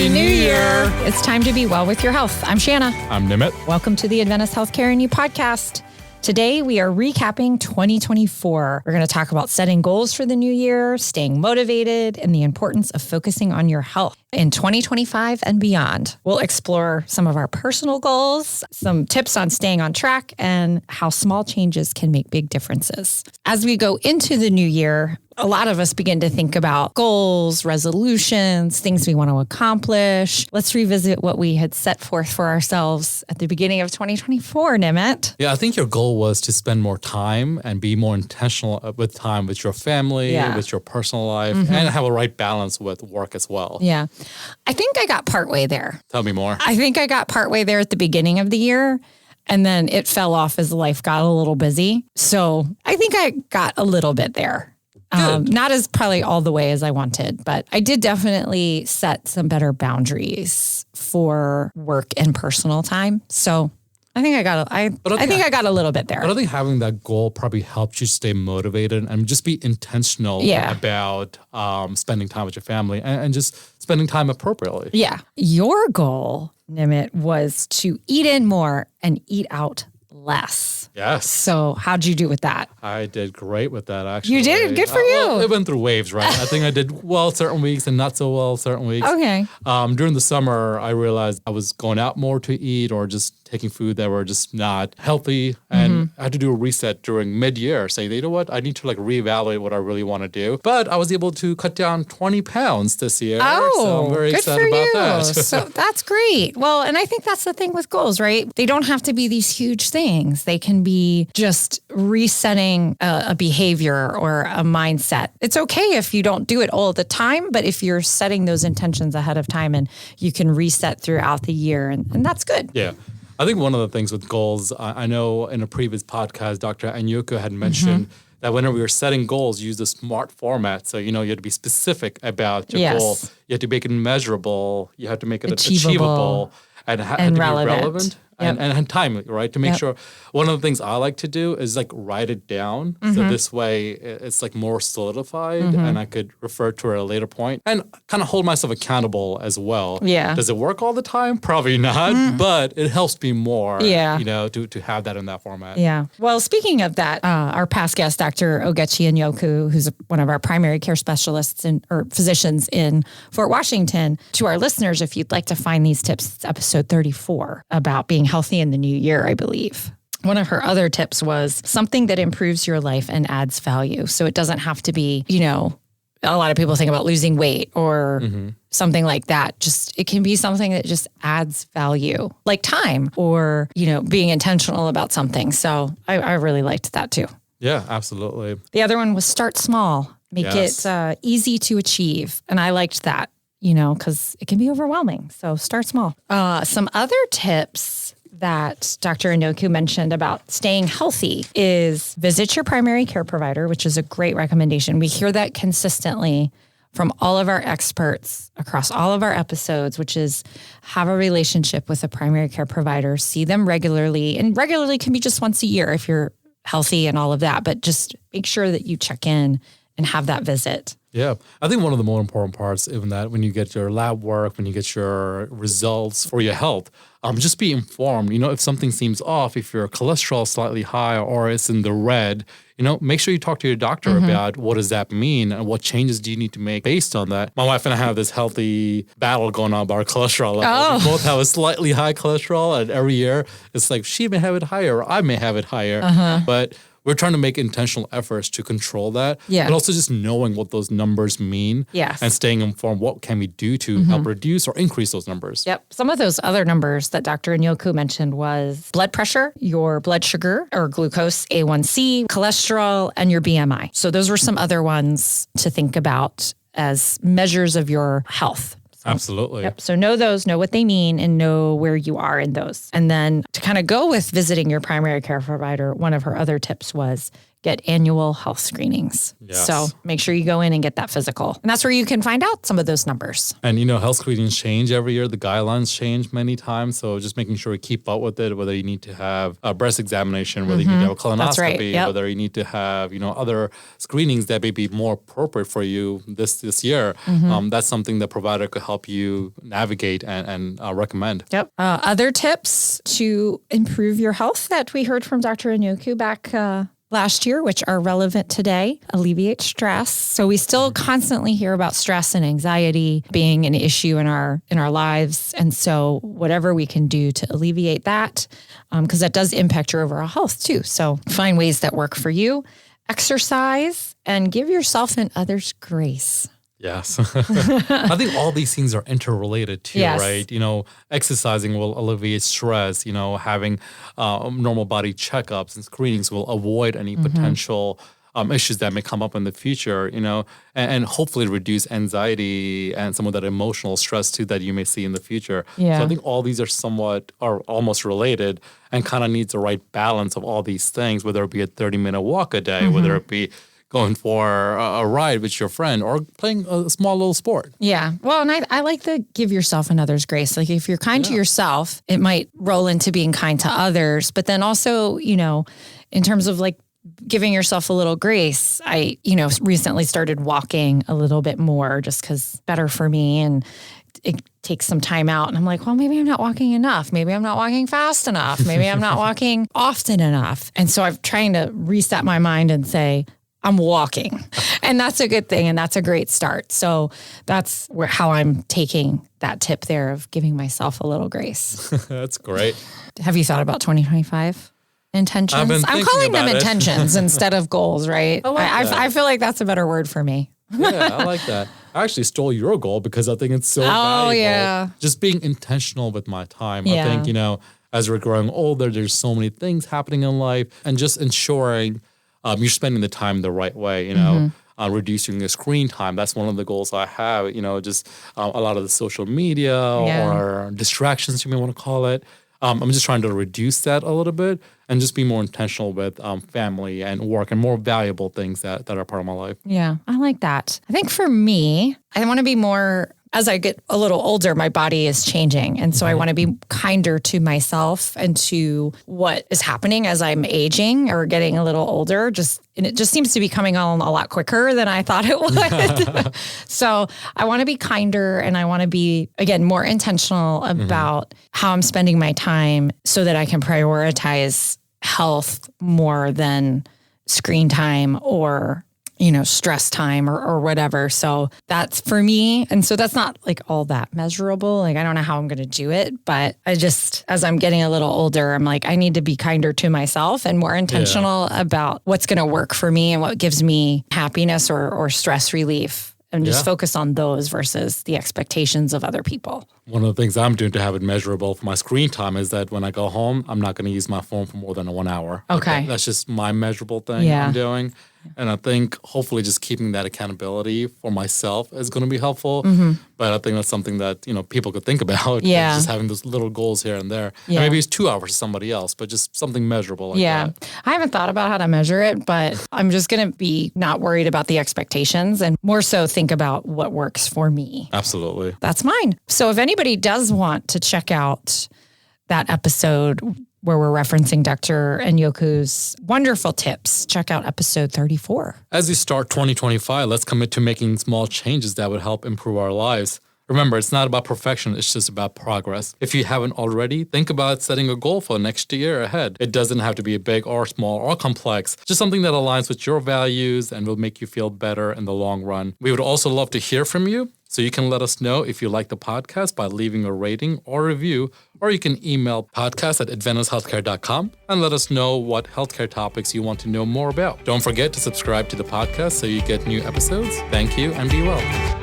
Happy New Year! It's time to be well with your health. I'm Shanna. I'm Nimit. Welcome to the Adventist Healthcare and You podcast. Today, we are recapping 2024. We're going to talk about setting goals for the new year, staying motivated, and the importance of focusing on your health in 2025 and beyond. We'll explore some of our personal goals, some tips on staying on track, and how small changes can make big differences. As we go into the new year, a lot of us begin to think about goals, resolutions, things we want to accomplish. Let's revisit what we had set forth for ourselves at the beginning of 2024, Nimit. Yeah, I think your goal was to spend more time and be more intentional with time with your family, with your personal life, and have a right balance with work as well. Yeah. I think I got partway there. Tell me more. I think I got partway there at the beginning of the year, and then it fell off as life got a little busy. So I think I got a little bit there. Not as probably all the way as I wanted, but I did definitely set some better boundaries for work and personal time. So I think I got I think I got a little bit there. But I think having that goal probably helps you stay motivated and just be intentional about spending time with your family and just spending time appropriately. Yeah. Your goal, Nimit, was to eat in more and eat out less. Yes. So how'd you do with that? I did great with that, actually. You did? Good for you. Well, it went through waves, right? I think I did well certain weeks and not so well certain weeks. Okay. During the summer, I realized I was going out more to eat or just taking food that were just not healthy. And I had to do a reset during mid-year, saying, you know what, I need to reevaluate what I really want to do. But I was able to cut down 20 pounds this year. So I'm very excited about that. So that's great. Well, and I think that's the thing with goals, right? They don't have to be these huge things. They can be just resetting a behavior or a mindset. It's okay if you don't do it all the time, but if you're setting those intentions ahead of time and you can reset throughout the year, and that's good. Yeah. I think one of the things with goals, I know in a previous podcast, Dr. Anyuko had mentioned that whenever you're setting goals, use the SMART format. So, you have to be specific about your goal. You have to make it measurable. You have to make it achievable and to relevant. Be relevant and timely, right? To make sure. One of the things I like to do is write it down. So this way it's more solidified and I could refer to it at a later point and kind of hold myself accountable as well. Yeah. Does it work all the time? Probably not, but it helps me more, to have that in that format. Yeah. Well, speaking of that, our past guest, Dr. Ogechi Anyoku, who's one of our primary care specialists or physicians in Fort Washington, to our listeners, if you'd like to find these tips, it's episode 34 about being healthy in the new year, I believe. One of her other tips was something that improves your life and adds value. So it doesn't have to be, a lot of people think about losing weight or something like that. Just, it can be something that just adds value, like time or, being intentional about something. So I really liked that too. Yeah, absolutely. The other one was start small, make it easy to achieve. And I liked that, because it can be overwhelming. So start small. Some other tips that Dr. Anyoku mentioned about staying healthy is visit your primary care provider, which is a great recommendation. We hear that consistently from all of our experts across all of our episodes, which is have a relationship with a primary care provider, see them regularly, and regularly can be just once a year if you're healthy and all of that, but just make sure that you check in and have that visit. Yeah. I think one of the more important parts, even that when you get your lab work, when you get your results for your health, just be informed. If something seems off, if your cholesterol is slightly high or it's in the red, make sure you talk to your doctor about what does that mean and what changes do you need to make based on that. My wife and I have this healthy battle going on about our cholesterol levels. We both have a slightly high cholesterol, and every year it's she may have it higher or I may have it higher. But we're trying to make intentional efforts to control that. Yeah. But also just knowing what those numbers mean. Yes. And staying informed. What can we do to help reduce or increase those numbers? Yep. Some of those other numbers that Dr. Anyoku mentioned was blood pressure, your blood sugar or glucose, A1C, cholesterol, and your BMI. So those were some other ones to think about as measures of your health. So, absolutely. Yep. So know those, know what they mean, and know where you are in those. And then to kind of go with visiting your primary care provider, one of her other tips was get annual health screenings. Yes. So make sure you go in and get that physical. And that's where you can find out some of those numbers. And, health screenings change every year. The guidelines change many times. So just making sure you keep up with it, whether you need to have a breast examination, whether you need to have a colonoscopy, That's right. Yep. whether you need to have, other screenings that may be more appropriate for you this year. That's something the provider could help you navigate and recommend. Yep. Other tips to improve your health that we heard from Dr. Anyoku back last year, which are relevant today: alleviate stress. So we still constantly hear about stress and anxiety being an issue in our lives. And so whatever we can do to alleviate that, because that does impact your overall health too. So find ways that work for you, exercise, and give yourself and others grace. Yes. I think all these things are interrelated too, Yes. right? Exercising will alleviate stress, having normal body checkups and screenings will avoid any potential issues that may come up in the future, and hopefully reduce anxiety and some of that emotional stress too that you may see in the future. Yeah. So I think all these are almost related and kind of needs the right balance of all these things, whether it be a 30-minute walk a day, whether it be going for a ride with your friend or playing a small little sport. Yeah. Well, and I like the give yourself and others grace. Like if you're kind to yourself, it might roll into being kind to others. But then also, in terms of like giving yourself a little grace, I, recently started walking a little bit more just because better for me. And it takes some time out. And I'm like, well, maybe I'm not walking enough. Maybe I'm not walking fast enough. Maybe I'm not walking often enough. And so I'm trying to reset my mind and say, I'm walking. And that's a good thing. And that's a great start. So that's how I'm taking that tip there of giving myself a little grace. That's great. Have you thought about 2025 intentions? I'm calling them intentions instead of goals, right? I feel like that's a better word for me. Yeah, I like that. I actually stole your goal because I think it's so valuable. Yeah. Just being intentional with my time. Yeah. I think, as we're growing older, there's so many things happening in life, and just ensuring you're spending the time the right way, reducing the screen time. That's one of the goals I have, just a lot of the social media or distractions, you may want to call it. I'm just trying to reduce that a little bit and just be more intentional with family and work and more valuable things that are part of my life. Yeah, I like that. I think for me, I want to be more, as I get a little older, my body is changing. And so I want to be kinder to myself and to what is happening as I'm aging or getting a little older. And it just seems to be coming on a lot quicker than I thought it would. So I want to be kinder, and I want to be, again, more intentional about how I'm spending my time so that I can prioritize health more than screen time or stress time or whatever. So that's for me. And so that's not like all that measurable. Like, I don't know how I'm going to do it, but I just, as I'm getting a little older, I'm like, I need to be kinder to myself and more intentional about what's going to work for me and what gives me happiness or stress relief, and just focus on those versus the expectations of other people. One of the things I'm doing to have it measurable for my screen time is that when I go home, I'm not going to use my phone for more than 1 hour. Okay. That's just my measurable thing I'm doing. And I think hopefully just keeping that accountability for myself is going to be helpful. But I think that's something that, people could think about. Yeah. Just having those little goals here and there. Yeah. And maybe it's 2 hours to somebody else, but just something measurable like that. I haven't thought about how to measure it, but I'm just going to be not worried about the expectations and more so think about what works for me. Absolutely. That's mine. So if anybody does want to check out that episode where we're referencing Dr. Anyoku's wonderful tips, check out episode 34. As we start 2025, let's commit to making small changes that would help improve our lives. Remember, it's not about perfection, it's just about progress. If you haven't already, think about setting a goal for next year ahead. It doesn't have to be big or small or complex, just something that aligns with your values and will make you feel better in the long run. We would also love to hear from you, so you can let us know if you like the podcast by leaving a rating or review, or you can email podcast@adventushealthcare.com and let us know what healthcare topics you want to know more about. Don't forget to subscribe to the podcast so you get new episodes. Thank you and be well.